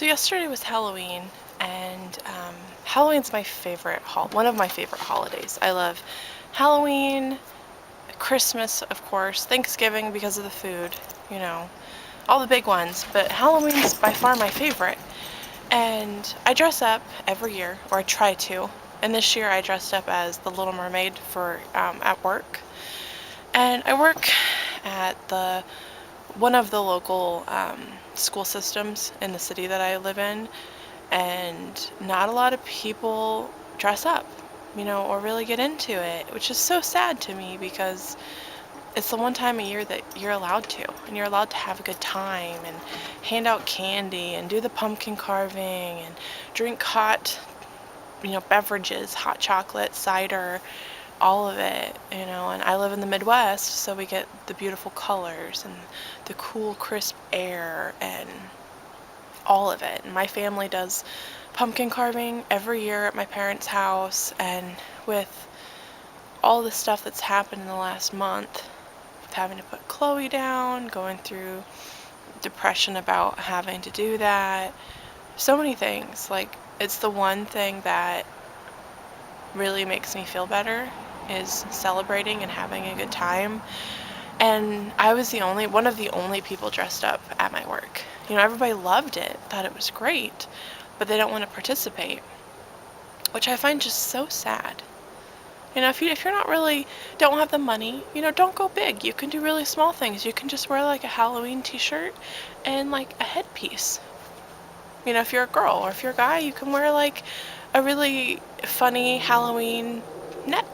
So yesterday was Halloween, and Halloween's my favorite one of my favorite holidays. I love Halloween, Christmas, of course, Thanksgiving because of the food, you know, all the big ones. But Halloween's by far my favorite. And I dress up every year, or I try to. And this year I dressed up as the Little Mermaid for at work. And I work at the one of the local school systems in the city that I live in, and not a lot of people dress up, or really get into it, which is so sad to me because it's the one time a year that you're allowed to, and you're allowed to have a good time and hand out candy and do the pumpkin carving and drink hot, beverages, hot chocolate, cider, all of it, and I live in the Midwest, so we get the beautiful colors and the cool, crisp air and all of it. And my family does pumpkin carving every year at my parents' house, and with all the stuff that's happened in the last month, with having to put Chloe down, going through depression about having to do that, so many things. Like, it's the one thing that really makes me feel better is celebrating and having a good time. And I was one of the only people dressed up at my work. Everybody loved it, thought it was great, but they don't want to participate, which I find just so sad. If you're not really, don't have the money, don't go big. You can do really small things. You can just wear like a Halloween t-shirt and like a headpiece. If you're a girl, or if you're a guy, you can wear like a really funny Halloween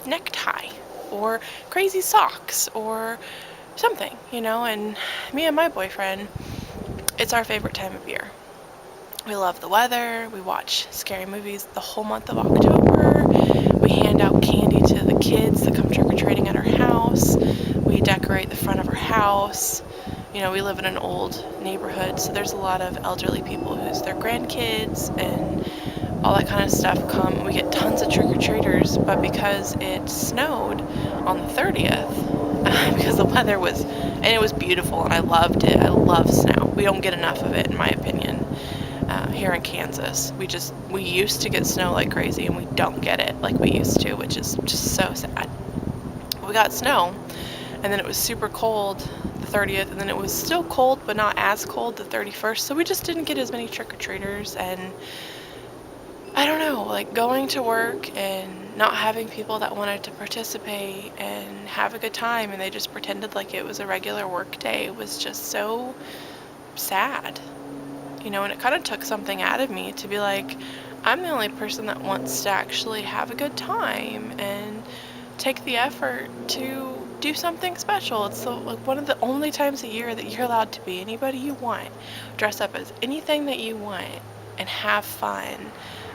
necktie or crazy socks or something, and me and my boyfriend, it's our favorite time of year. We love the weather, we watch scary movies the whole month of October, we hand out candy to the kids that come trick-or-treating at our house, we decorate the front of our house. We live in an old neighborhood, so there's a lot of elderly people whose their grandkids and all that kind of stuff come. We get tons of trick-or-treaters, but because it snowed on the 30th, because the weather was, and it was beautiful, and I loved it. I love snow. We don't get enough of it, in my opinion, here in Kansas. We used to get snow like crazy, and we don't get it like we used to, which is just so sad. We got snow, and then it was super cold the 30th, and then it was still cold, but not as cold the 31st, so we just didn't get as many trick-or-treaters, and I don't know, like going to work and not having people that wanted to participate and have a good time, and they just pretended like it was a regular work day, was just so sad. And it kind of took something out of me to be like, I'm the only person that wants to actually have a good time and take the effort to do something special. It's like one of the only times a year that you're allowed to be anybody you want, dress up as anything that you want, and have fun.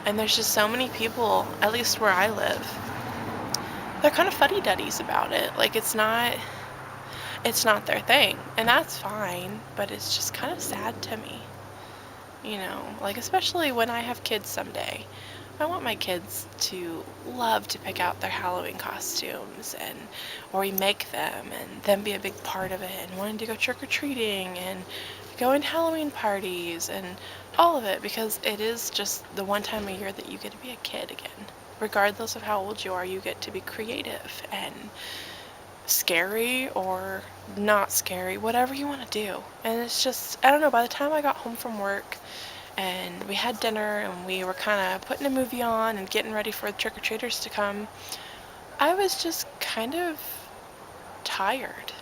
And there's just so many people, at least where I live, they're kind of fuddy-duddies about it. Like, it's not their thing, and that's fine, but it's just kind of sad to me. Like, especially when I have kids someday. I want my kids to love to pick out their Halloween costumes or remake them and them be a big part of it, and wanting to go trick-or-treating and going to Halloween parties and all of it, because it is just the one time a year that you get to be a kid again. Regardless of how old you are, you get to be creative and scary or not scary, whatever you want to do. And it's just, I don't know, by the time I got home from work and we had dinner and we were kind of putting a movie on and getting ready for the trick-or-treaters to come, I was just kind of tired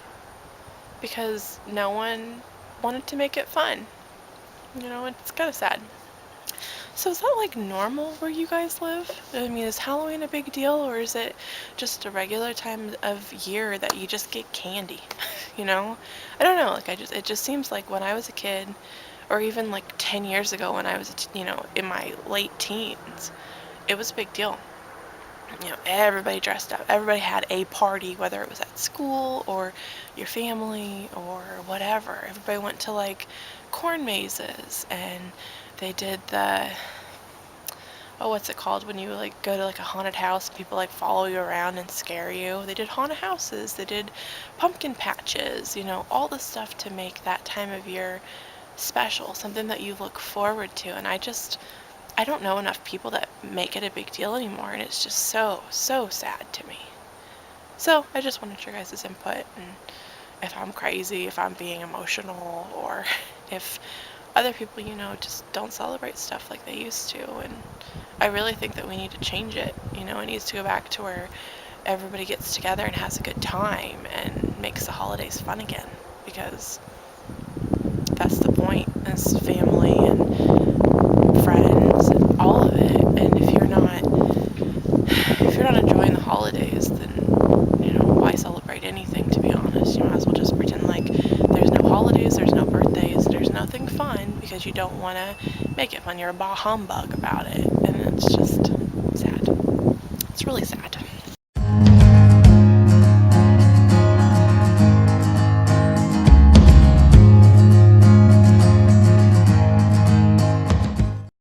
because no one wanted to make it fun. It's kind of sad. So is that like normal where you guys live? I mean, is Halloween a big deal, or is it just a regular time of year that you just get candy? I don't know, like it just seems like when I was a kid, or even like 10 years ago when I was, in my late teens, it was a big deal. Everybody dressed up. Everybody had a party, whether it was at school or your family or whatever. Everybody went to like corn mazes, and they did what's it called when you like go to like a haunted house and people like follow you around and scare you? They did haunted houses. They did pumpkin patches, all the stuff to make that time of year special, something that you look forward to. And I don't know enough people that make it a big deal anymore, and it's just so, so sad to me. So I just wanted your guys' input, and if I'm crazy, if I'm being emotional, or if other people, just don't celebrate stuff like they used to. And I really think that we need to change it. It needs to go back to where everybody gets together and has a good time and makes the holidays fun again, because that's the point, is family and friends and all of it. And if you're not enjoying the holidays, then why celebrate anything, to be honest? You might as well just pretend like there's no holidays, there's no birthdays, there's nothing fun, because you don't want to make it fun. You're a bah humbug about it, and it's just sad. It's really sad.